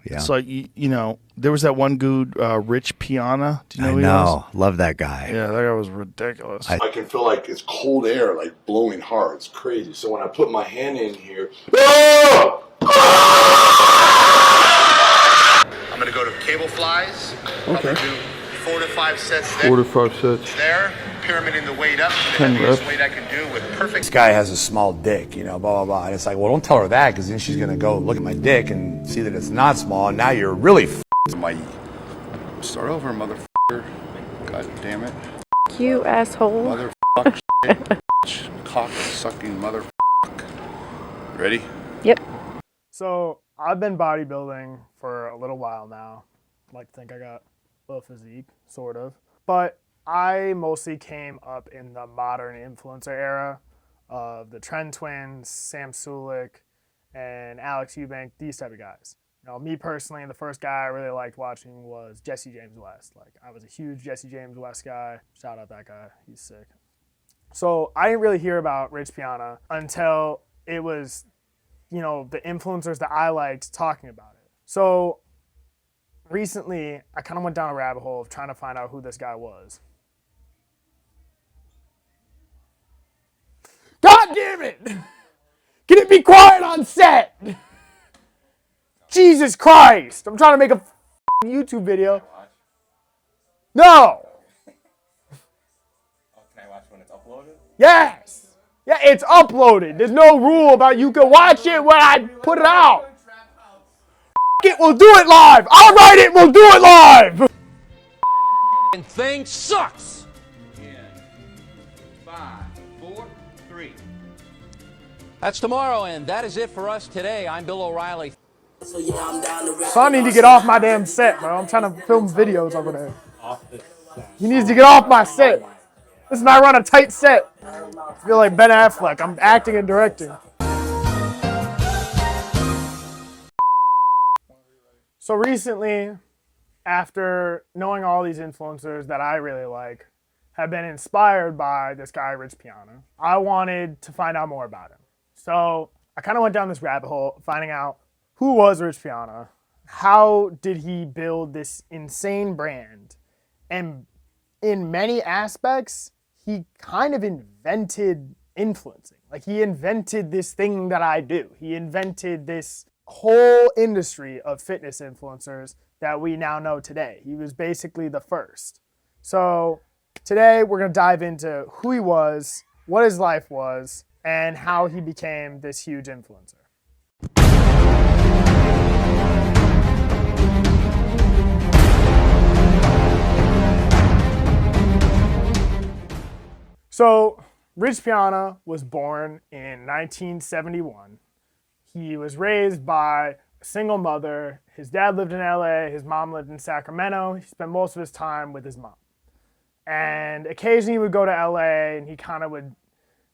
Yeah. It's like, you know, there was that one dude, Rich Piana. Do you know who he was? Love that guy. Yeah, that guy was ridiculous. I can feel like it's cold air, like blowing hard. It's crazy. So when I put my hand in here, I'm gonna go to cable flies. Okay. I'm gonna do 4 to 5 sets. 4 to 5 sets. There, pyramiding the weight up. The 10 heaviest reps. weight I can do with perfect. This guy has a small dick, you know, blah, blah, blah. And it's like, well, don't tell her that, because then she's going to go look at my dick and see that it's not small, and now you're really f***ed. My start over, motherfucker. God damn it. You asshole. Motherfuck shit. Cock sucking motherfucker. Ready? Yep. So I've been bodybuilding for a little while now. I like to think I got a physique, sort of. But I mostly came up in the modern influencer era of the Trend Twins, Sam Sulik, and Alex Eubank, these type of guys. You know, me personally, the first guy I really liked watching was Jesse James West. Like, I was a huge Jesse James West guy. Shout out that guy. He's sick. So I didn't really hear about Rich Piana until it was, you know, the influencers that I liked talking about it. So recently, I kind of went down a rabbit hole of trying to find out who this guy was. God damn it! Can it be quiet on set? Jesus Christ! I'm trying to make a YouTube video. No! Can I watch when it's uploaded? Yes! Yeah, it's uploaded. There's no rule about you can watch it when I put it out. It, we'll do it live. I'll write it, we'll do it live. Thing sucks. In 5, 4, 3. That's tomorrow, and that is it for us today. I'm Bill O'Reilly. So I need to get off my damn set, bro. I'm trying to film videos over there. He needs to get off my set. Listen, I run a tight set. I feel like Ben Affleck. I'm acting and directing. So recently, after knowing all these influencers that I really like, have been inspired by this guy, Rich Piana, I wanted to find out more about him. So I kind of went down this rabbit hole, finding out who was Rich Piana, how did he build this insane brand, and in many aspects, he kind of invented influencing. Like, he invented this thing that I do. He invented this whole industry of fitness influencers that we now know today. He was basically the first. So today we're going to dive into who he was, what his life was, and how he became this huge influencer. So Rich Piana was born in 1971. He was raised by a single mother. His dad lived in LA, his mom lived in Sacramento. He spent most of his time with his mom. And occasionally he would go to LA and he kind of would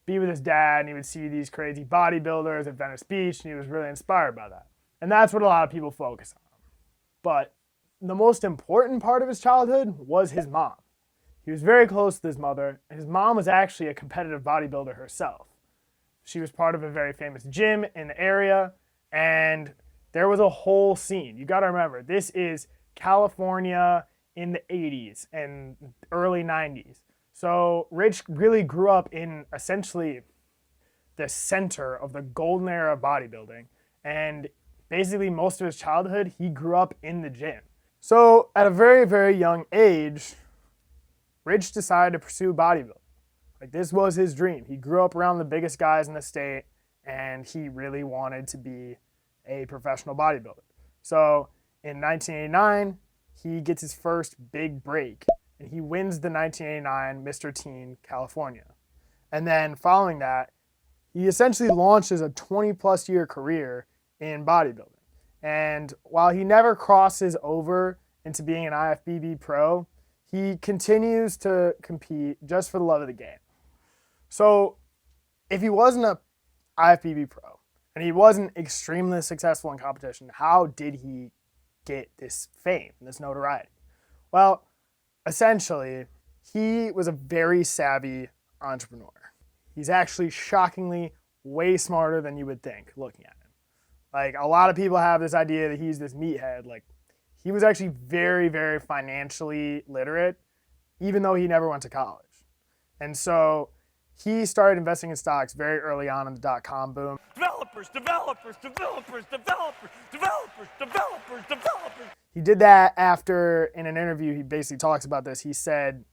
be with his dad and he would see these crazy bodybuilders at Venice Beach, and he was really inspired by that. And that's what a lot of people focus on. But the most important part of his childhood was his mom. He was very close to his mother. His mom was actually a competitive bodybuilder herself. She was part of a very famous gym in the area, and there was a whole scene. You got to remember, this is California in the 80s and early 90s. So Rich really grew up in essentially the center of the golden era of bodybuilding, and basically most of his childhood, he grew up in the gym. So at a very, very young age, Rich decided to pursue bodybuilding. Like, this was his dream. He grew up around the biggest guys in the state, and he really wanted to be a professional bodybuilder. So in 1989, he gets his first big break, and he wins the 1989 Mr. Teen California. And then following that, he essentially launches a 20-plus year career in bodybuilding. And while he never crosses over into being an IFBB pro, he continues to compete just for the love of the game. So if he wasn't an IFBB pro and he wasn't extremely successful in competition, how did he get this fame, this notoriety? Well, essentially, he was a very savvy entrepreneur. He's actually shockingly way smarter than you would think looking at him. Like, a lot of people have this idea that he's this meathead. Like, he was actually very, very financially literate, even though he never went to college. And so he started investing in stocks very early on in the dot-com boom. Developers. He did that after, in an interview, he basically talks about this. He said,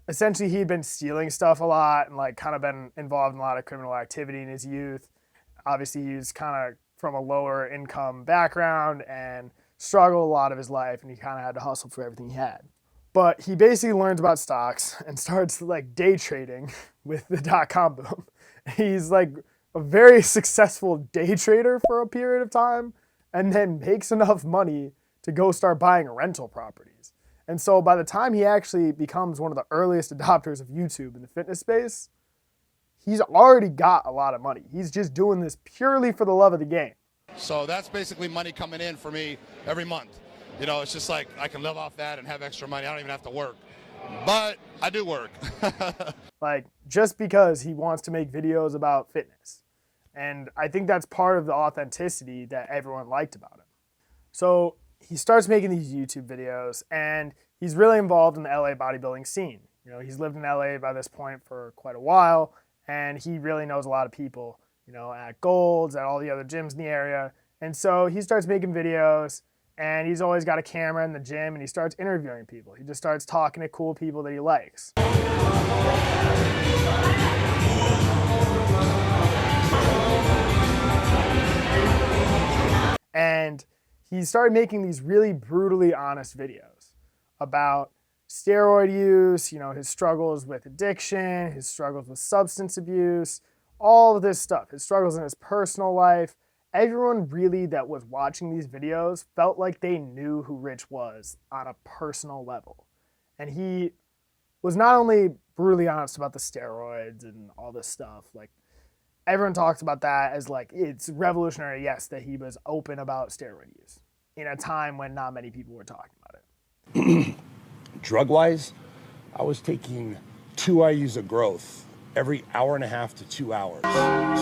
essentially, he'd been stealing stuff a lot and like kind of been involved in a lot of criminal activity in his youth. Obviously, he was kind of from a lower income background and struggled a lot of his life, and he kind of had to hustle for everything he had. But he basically learns about stocks and starts like day trading with the dot-com boom. He's like a very successful day trader for a period of time, and then makes enough money to go start buying rental properties. And so by the time he actually becomes one of the earliest adopters of YouTube in the fitness space, he's already got a lot of money. He's just doing this purely for the love of the game. So that's basically money coming in for me every month. You know, it's just like I can live off that and have extra money. I don't even have to work. But I do work. Like, just because he wants to make videos about fitness. And I think that's part of the authenticity that everyone liked about him. So he starts making these YouTube videos, and he's really involved in the LA bodybuilding scene. You know, he's lived in LA by this point for quite a while, and he really knows a lot of people, you know, at Gold's, at all the other gyms in the area. And so he starts making videos, and he's always got a camera in the gym, and he starts interviewing people. He just starts talking to cool people that he likes. And he started making these really brutally honest videos about steroid use, you know, his struggles with addiction, his struggles with substance abuse, all of this stuff, his struggles in his personal life. Everyone really that was watching these videos felt like they knew who Rich was on a personal level. And he was not only brutally honest about the steroids and all this stuff, like everyone talks about that as like, it's revolutionary, yes, that he was open about steroid use in a time when not many people were talking about it. Drug-wise, I was taking 2 IUs of growth every hour and a half to 2 hours.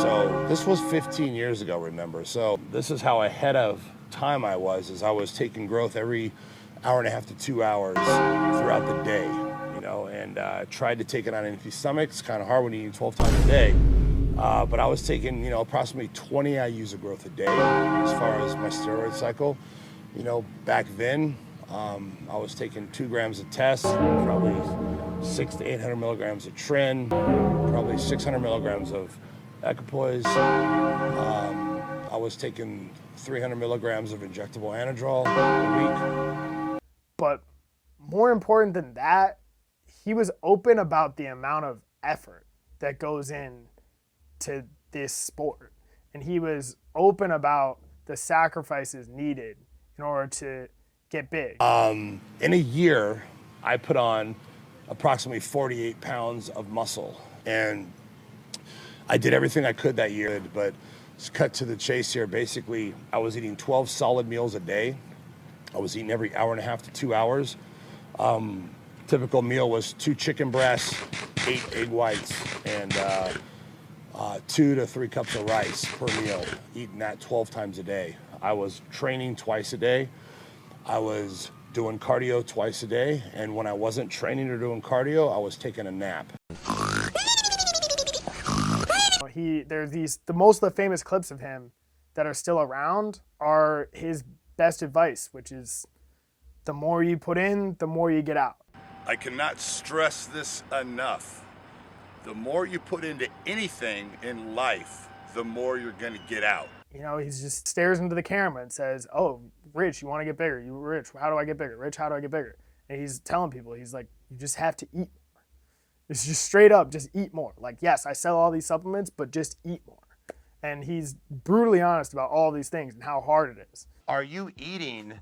So this was 15 years ago, remember? So this is how ahead of time I was, is I was taking growth every hour and a half to 2 hours throughout the day, you know, and tried to take it on an empty stomach. It's kind of hard when you eat 12 times a day. But I was taking, you know, approximately 20 IUs of growth a day as far as my steroid cycle. You know, back then, I was taking 2 grams of test, probably 600 to 800 milligrams of tren, probably 600 milligrams of equipoise. I was taking 300 milligrams of injectable Anadrol a week. But more important than that, he was open about the amount of effort that goes in to this sport. And he was open about the sacrifices needed in order to get big. In a year, I put on approximately 48 pounds of muscle. And I did everything I could that year, but to cut to the chase here, basically, I was eating 12 solid meals a day. I was eating every hour and a half to 2 hours. Typical meal was 2 chicken breasts, 8 egg whites, and 2 to 3 cups of rice per meal, eating that 12 times a day. I was training twice a day. I was doing cardio twice a day, and when I wasn't training or doing cardio, I was taking a nap. Most of the famous clips of him that are still around are his best advice, which is the more you put in, the more you get out. I cannot stress this enough. The more you put into anything in life, the more you're going to get out. You know, he just stares into the camera and says, oh, Rich, you want to get bigger? You Rich, how do I get bigger? Rich, how do I get bigger? And he's telling people, he's like, you just have to eat more. It's just straight up, just eat more. Like, yes, I sell all these supplements, but just eat more. And he's brutally honest about all these things and how hard it is. Are you eating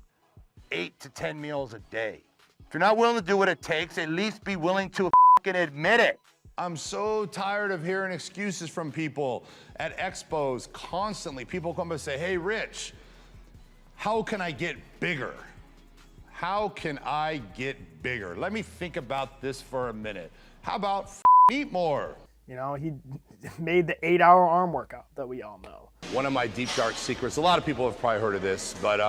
8 to 10 meals a day? If you're not willing to do what it takes, at least be willing to fucking admit it. I'm so tired of hearing excuses from people at expos constantly. People come and say, hey, Rich, how can I get bigger? How can I get bigger? Let me think about this for a minute. How about eat more? You know, he made the 8-hour arm workout that we all know. One of my deep dark secrets, a lot of people have probably heard of this, but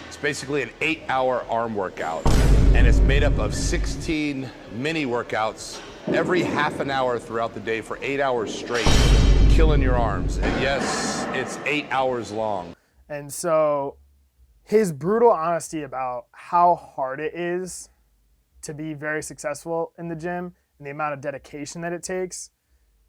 it's basically an 8-hour arm workout. And it's made up of 16 mini workouts every half an hour throughout the day for 8 hours straight, killing your arms. And yes, it's 8 hours long. And so his brutal honesty about how hard it is to be very successful in the gym and the amount of dedication that it takes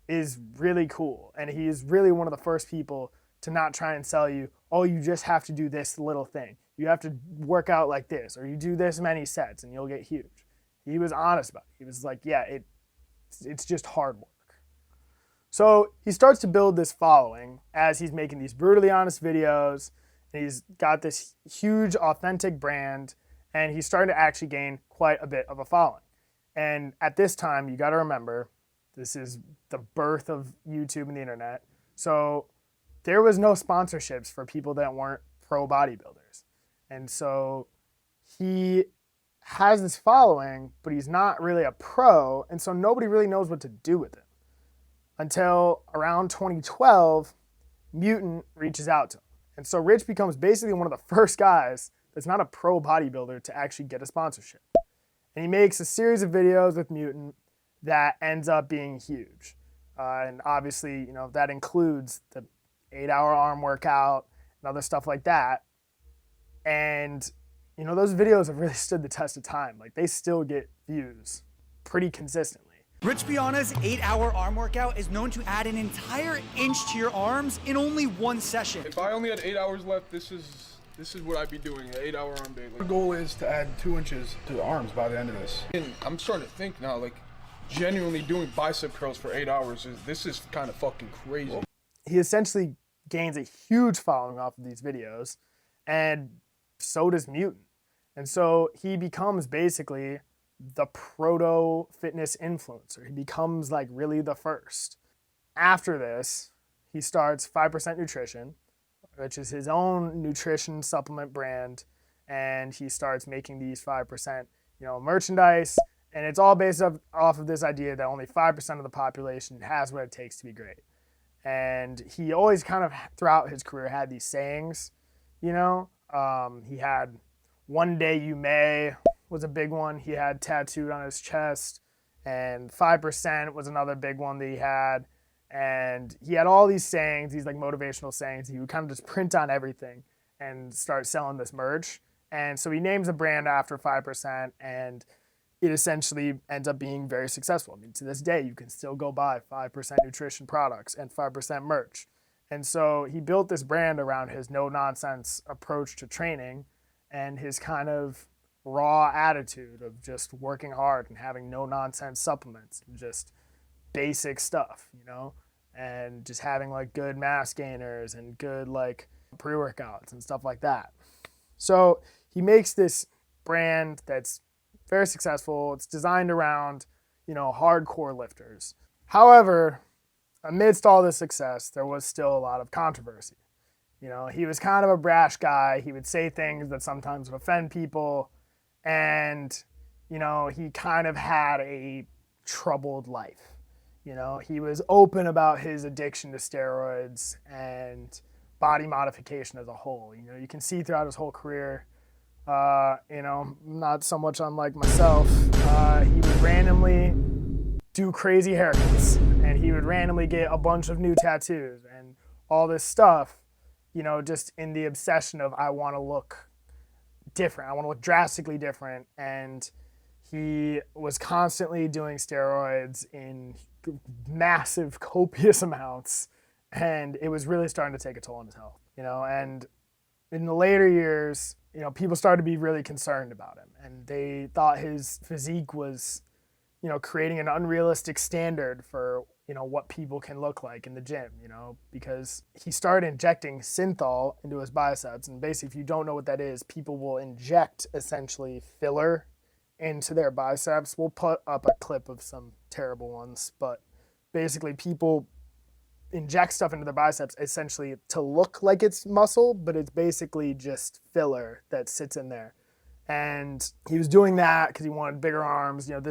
is really cool. And he is really one of the first people to not try and sell you, oh, you just have to do this little thing. You have to work out like this, or you do this many sets and you'll get huge. He was honest about it. He was like, yeah, it's just hard work. So he starts to build this following as he's making these brutally honest videos. And he's got this huge, authentic brand, and he's starting to actually gain quite a bit of a following. And at this time, you got to remember, this is the birth of YouTube and the internet. So there was no sponsorships for people that weren't pro bodybuilders. And so he has this following, but he's not really a pro, and so nobody really knows what to do with him. Until around 2012, Mutant reaches out to him. And so Rich becomes basically one of the first guys that's not a pro bodybuilder to actually get a sponsorship. And he makes a series of videos with Mutant that ends up being huge. And obviously, you know, that includes the 8-hour arm workout and other stuff like that. And, you know, those videos have really stood the test of time. Like, they still get views pretty consistently. Rich Piana's 8-hour arm workout is known to add an entire inch to your arms in only one session. If I only had 8 hours left, this is what I'd be doing, an 8-hour arm day. The goal is to add 2 inches to the arms by the end of this. And I'm starting to think now, like, genuinely doing bicep curls for 8 hours, this is kind of fucking crazy. He essentially gains a huge following off of these videos, and so does Mutant. And so he becomes basically the proto fitness influencer. He becomes like really the first. After this, he starts 5% Nutrition, which is his own nutrition supplement brand, and he starts making these 5%, you know, merchandise, and it's all based off of this idea that only 5% of the population has what it takes to be great. And he always kind of throughout his career had these sayings, you know. He had "one day you may" was a big one he had tattooed on his chest, and 5% was another big one that he had. And he had all these sayings, these like motivational sayings. He would kind of just print on everything and start selling this merch. And so he names a brand after 5%, and it essentially ends up being very successful. I mean, to this day, you can still go buy 5% nutrition products and 5% merch. And so he built this brand around his no-nonsense approach to training and his kind of raw attitude of just working hard and having no-nonsense supplements and just basic stuff, you know, and just having like good mass gainers and good like pre-workouts and stuff like that. So he makes this brand that's very successful. It's designed around, you know, hardcore lifters. However, amidst all this success, there was still a lot of controversy. You know, he was kind of a brash guy. He would say things that sometimes would offend people. And, you know, he kind of had a troubled life. You know, he was open about his addiction to steroids and body modification as a whole. You know, you can see throughout his whole career, you know, not so much unlike myself, he would randomly do crazy haircuts, and he would randomly get a bunch of new tattoos and all this stuff, you know, just in the obsession of I want to look different. I want to look drastically different. And he was constantly doing steroids in massive, copious amounts, and it was really starting to take a toll on his health, you know. And in the later years, you know, people started to be really concerned about him, and they thought his physique was, you know, creating an unrealistic standard for, you know, what people can look like in the gym, you know, because he started injecting synthol into his biceps. And basically, if you don't know what that is, people will inject essentially filler into their biceps. We'll put up a clip of some terrible ones, but basically people inject stuff into their biceps essentially to look like it's muscle, but it's basically just filler that sits in there. And he was doing that because he wanted bigger arms. You know,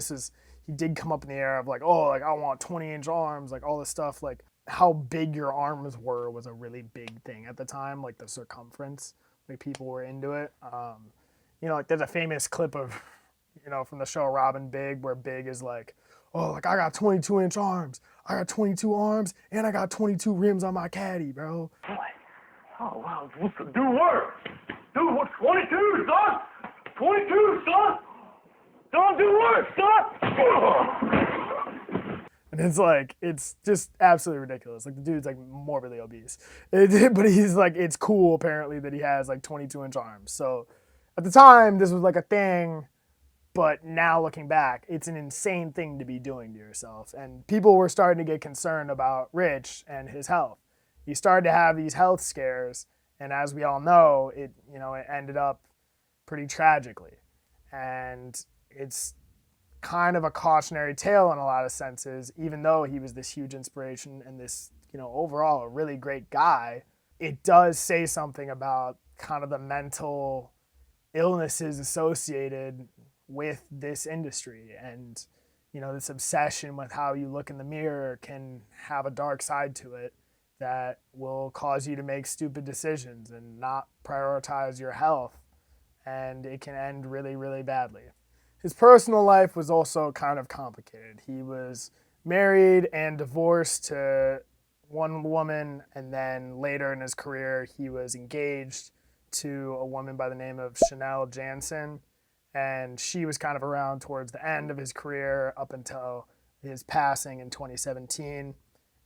he did come up in the air of like, oh, like I want 20-inch arms, like all this stuff. Like how big your arms were was a really big thing at the time, like the circumference. Like people were into it. You know, like there's a famous clip of, you know, from the show Robin Big, where Big is like, oh, like I got 22-inch arms. I got 22 arms, and I got 22 rims on my caddy, bro. Boy. Oh, wow. Do work. Do what? 22, son. 22, son. Don't do work, son. And it's like, it's just absolutely ridiculous. Like the dude's like morbidly obese. But he's like, it's cool apparently that he has like 22-inch arms. So at the time, this was like a thing. But now looking back, it's an insane thing to be doing to yourself. And people were starting to get concerned about Rich and his health. He started to have these health scares. And as we all know, it ended up pretty tragically. And it's kind of a cautionary tale in a lot of senses, even though he was this huge inspiration and this, overall a really great guy. It does say something about kind of the mental illnesses associated with this industry, and this obsession with how you look in the mirror can have a dark side to it that will cause you to make stupid decisions and not prioritize your health, and it can end really, really badly. His personal life was also kind of complicated. He was married and divorced to one woman, and then later in his career he was engaged to a woman by the name of Chanel Jansen. And she was kind of around towards the end of his career up until his passing in 2017.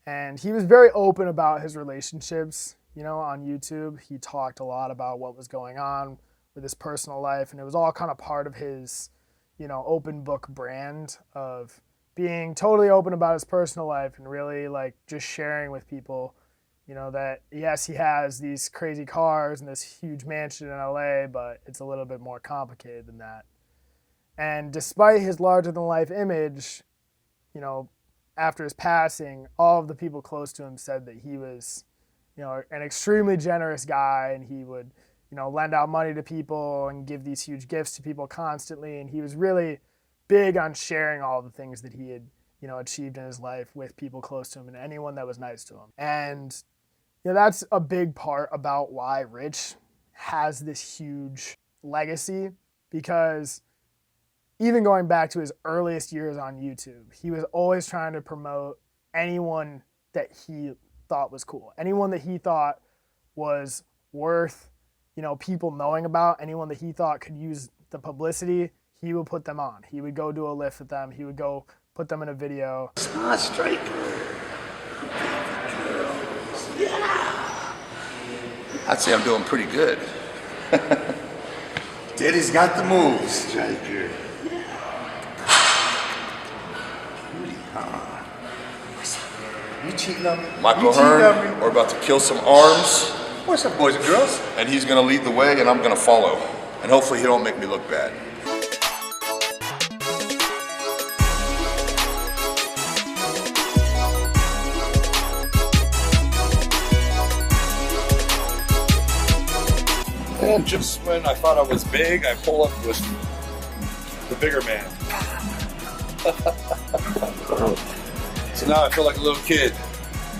And he was very open about his relationships, on YouTube. He talked a lot about what was going on with his personal life. And it was all kind of part of his, open book brand of being totally open about his personal life and really like just sharing with people, that yes, he has these crazy cars and this huge mansion in LA, but it's a little bit more complicated than that. And despite his larger than life image, after his passing, all of the people close to him said that he was, an extremely generous guy, and he would, lend out money to people and give these huge gifts to people constantly. And he was really big on sharing all the things that he had, achieved in his life with people close to him and anyone that was nice to him. And that's a big part about why Rich has this huge legacy, because even going back to his earliest years on YouTube, he was always trying to promote anyone that he thought was cool, anyone that he thought was worth, people knowing about, anyone that he thought could use the publicity, he would put them on. He would go do a lift with them. He would go put them in a video. It's not straight. Yeah. I'd say I'm doing pretty good. Daddy's got the moves. Striker. You cheating on me? Michael Hearn, we're about to kill some arms. What's up, boys and girls? And he's gonna lead the way and I'm gonna follow. And hopefully he don't make me look bad. And just when I thought I was big, I pull up with the bigger man. So now I feel like a little kid.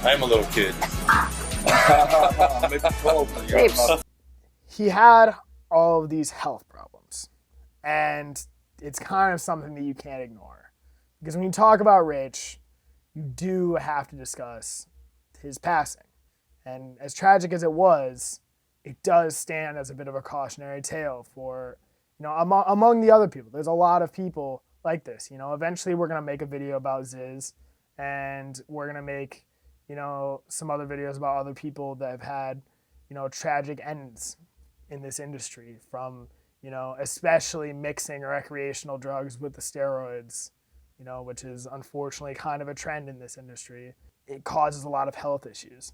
I am a little kid. Maybe 12. He had all of these health problems, and it's kind of something that you can't ignore. Because when you talk about Rich, you do have to discuss his passing. And as tragic as it was, it does stand as a bit of a cautionary tale for, among the other people. There's a lot of people like this. Eventually we're going to make a video about Ziz, and we're going to make, some other videos about other people that have had, tragic ends in this industry from, especially mixing recreational drugs with the steroids, which is unfortunately kind of a trend in this industry. It causes a lot of health issues.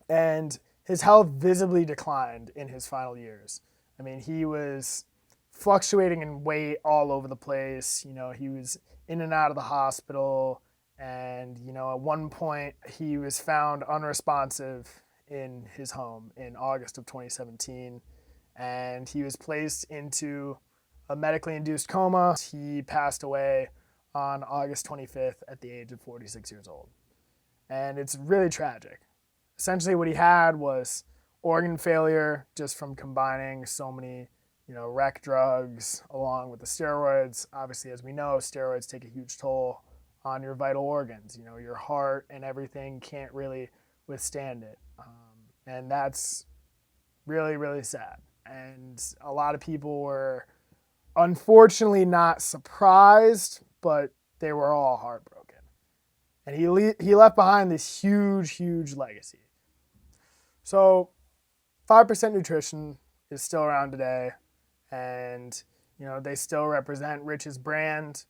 And his health visibly declined in his final years. I mean, he was fluctuating in weight all over the place. He was in and out of the hospital. And, at one point he was found unresponsive in his home in August of 2017. And he was placed into a medically induced coma. He passed away on August 25th at the age of 46 years old. And it's really tragic. Essentially what he had was organ failure just from combining so many, rec drugs along with the steroids. Obviously, as we know, steroids take a huge toll on your vital organs. Your heart and everything can't really withstand it. And that's really, really sad. And a lot of people were unfortunately not surprised, but they were all heartbroken. And he left behind this huge, huge legacy. So 5% Nutrition is still around today, and they still represent Rich's brand,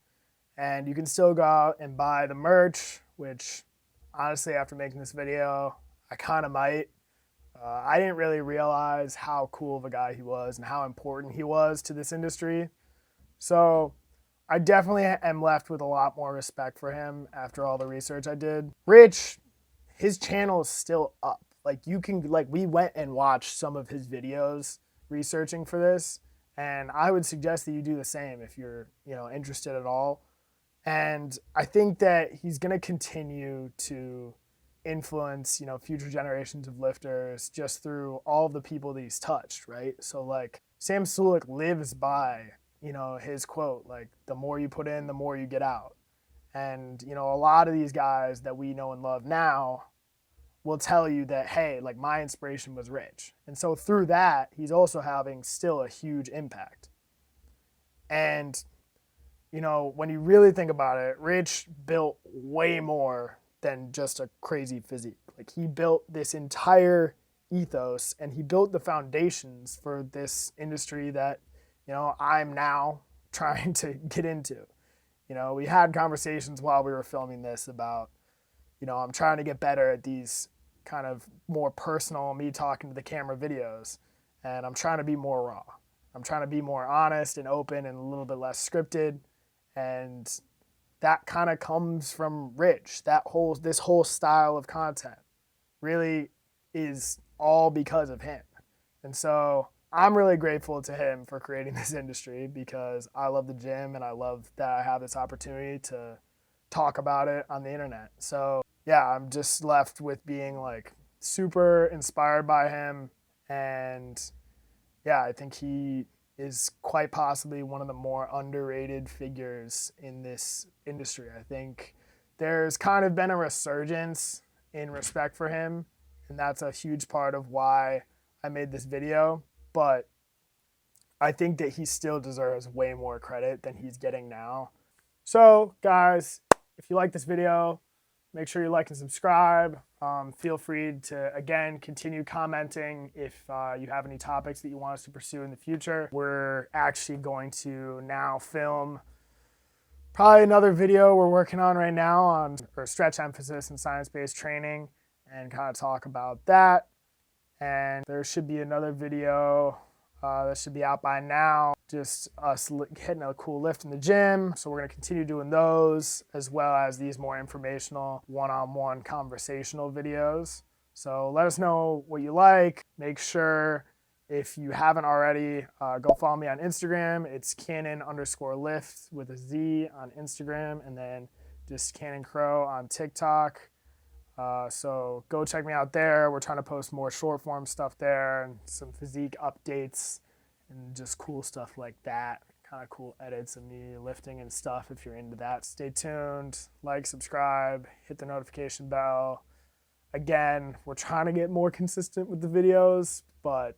and you can still go out and buy the merch, which honestly, after making this video, I kind of might. I didn't really realize how cool of a guy he was and how important he was to this industry. So I definitely am left with a lot more respect for him after all the research I did. Rich, his channel is still up. We went and watched some of his videos researching for this, and I would suggest that you do the same if you're, interested at all. And I think that he's going to continue to influence, future generations of lifters just through all of the people that he's touched, right? So Sam Sulek lives by, his quote, the more you put in, the more you get out. And, a lot of these guys that we know and love now will tell you that, hey, my inspiration was Rich. And so through that, he's also having still a huge impact. And, when you really think about it, Rich built way more than just a crazy physique. He built this entire ethos, and he built the foundations for this industry that, I'm now trying to get into. We had conversations while we were filming this about, I'm trying to get better at these kind of more personal, me talking to the camera videos, and I'm trying to be more raw. I'm trying to be more honest and open and a little bit less scripted, and that kind of comes from Rich. This whole style of content really is all because of him. And so I'm really grateful to him for creating this industry, because I love the gym and I love that I have this opportunity to talk about it on the internet. So yeah, I'm just left with being super inspired by him. And yeah, I think he is quite possibly one of the more underrated figures in this industry. I think there's kind of been a resurgence in respect for him, and that's a huge part of why I made this video. But I think that he still deserves way more credit than he's getting now. So guys, if you like this video, make sure you like and subscribe. Feel free to, again, continue commenting if you have any topics that you want us to pursue in the future. We're actually going to now film probably another video we're working on right now on stretch emphasis and science-based training, and kind of talk about that. And there should be another video that should be out by now, just us hitting a cool lift in the gym. So we're going to continue doing those, as well as these more informational one-on-one conversational videos. So let us know what you like. Make sure, if you haven't already, go follow me on Instagram. It's Cannon_lift with a Z on Instagram, and then just Cannon Crow on TikTok. So go check me out there. We're trying to post more short form stuff there, and some physique updates and just cool stuff like that. Kind of cool edits of me lifting and stuff if you're into that. Stay tuned, like, subscribe, hit the notification bell. Again, we're trying to get more consistent with the videos, but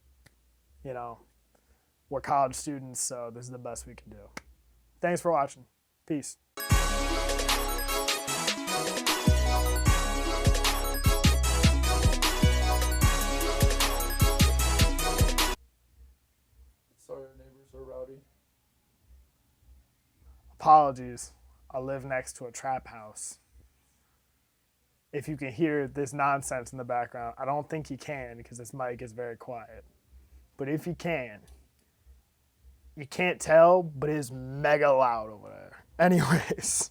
we're college students, so this is the best we can do. Thanks for watching. Peace. Sorry, our neighbors are rowdy. Apologies. I live next to a trap house. If you can hear this nonsense in the background, I don't think you can because this mic is very quiet. But if you can, you can't tell, but it is mega loud over there. Anyways.